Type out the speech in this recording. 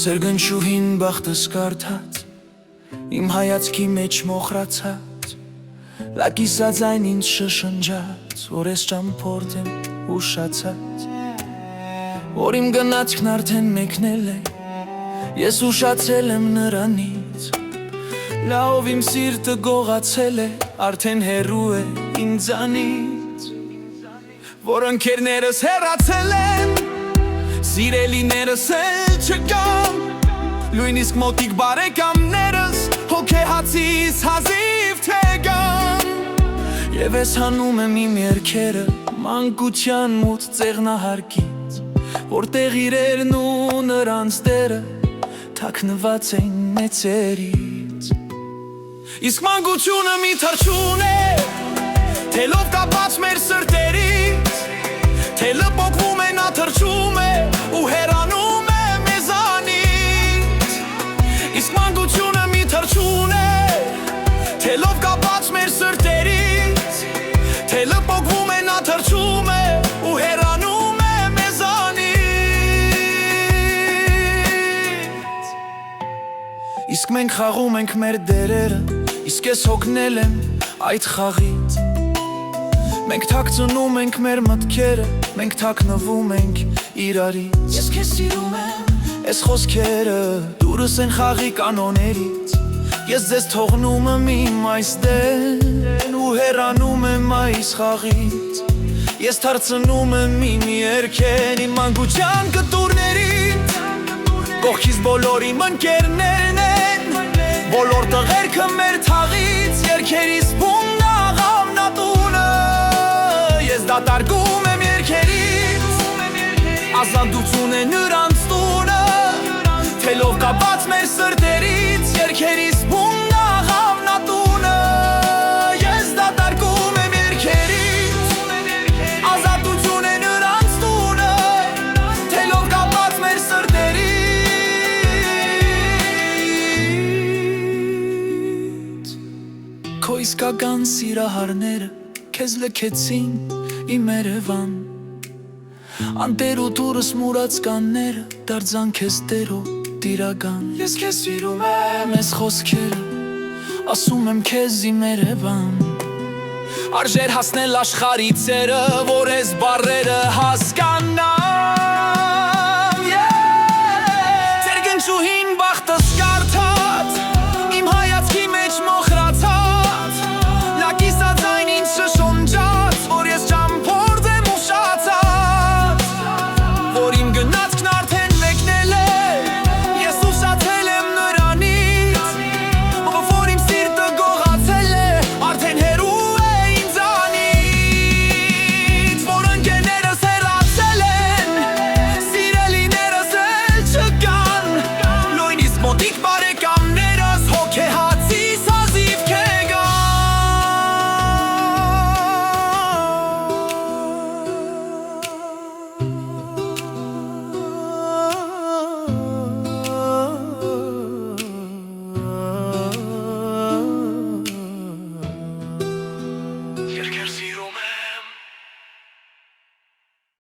Սրգնչուհին բախտս կարդաց, իմ հայացքի մեջ մոխրացած, լակիսած այն ինձ շշնջաց, որ ես ճամփորդ եմ ուշացած, որ իմ գնացքն արդեն մեկնել է, ես ուշացել եմ նրանից, լավ իմ սիրտը գողացել է, արդեն հեռու է ինձանից, որ ընկերներս հեռացել են, սիրելիներս էլ չկան, նույնիսկ մոտիկ բարեկամներս հոգեհացիս հազիվ թե գան, և ես հանում եմ իմ երգերը մանկության մութ ծեղնահարկից, որտեղ իրերն ու նրանց դերը թաքնված են մեծերից, իսկ մանկությունը մի թռչուն է, թելով կապած մեր սրտերից, թելը պոկվում է, նա թռչում է ու հեռանում է մեզանից, իսկ մանկությունը մի թռչուն է, թելով կապած մեր սրտերից, թելը պոկվում է, նա թռչում է ու հեռանում է մեզանից, իսկ մենք խաղում ենք մեր դերերը, իսկ ես հոգնել եմ այդ խաղից, մենք թաքցնում ենք մեր մտքերը, մենք թաքնվում ենք իրարից, ես քեզ սիրում եմ, ես խոսքերը դուրս են խաղի կանոններից, ես ձեզ թողնում եմ իմ այս դեն ու հեռանում եմ այս խաղից, ես թարցնում եմ իմ երգեն իմ մանկության կտուրներից, կողքիս բոլոր իմ ընկերներն են, բոլոր տղերքը մեր թաղից, երգերիս բումն աղավն ատունը, ես դատարկում եմ երգերից, ազատություն է նրանց տունը, թելով կապած մեր սրտերից, երգերիս բումն աղավն ատունը, ես դատարկում եմ երգերից, ազատություն է նրանց տունը, թելով կապած մեր սրտերից, քո իսկական սիրահարները քեզ լքեցին իմ Երևան, անտեր ու դուրս մուրած կանները դարձան քեզ տերո տիրական, ես քեզ սիրում եմ, ես խոսքերը ասում եմ քեզ իմ Երևան, արժեր հասնել աշխարհի ծերը, որ ես բառերը հասկանան,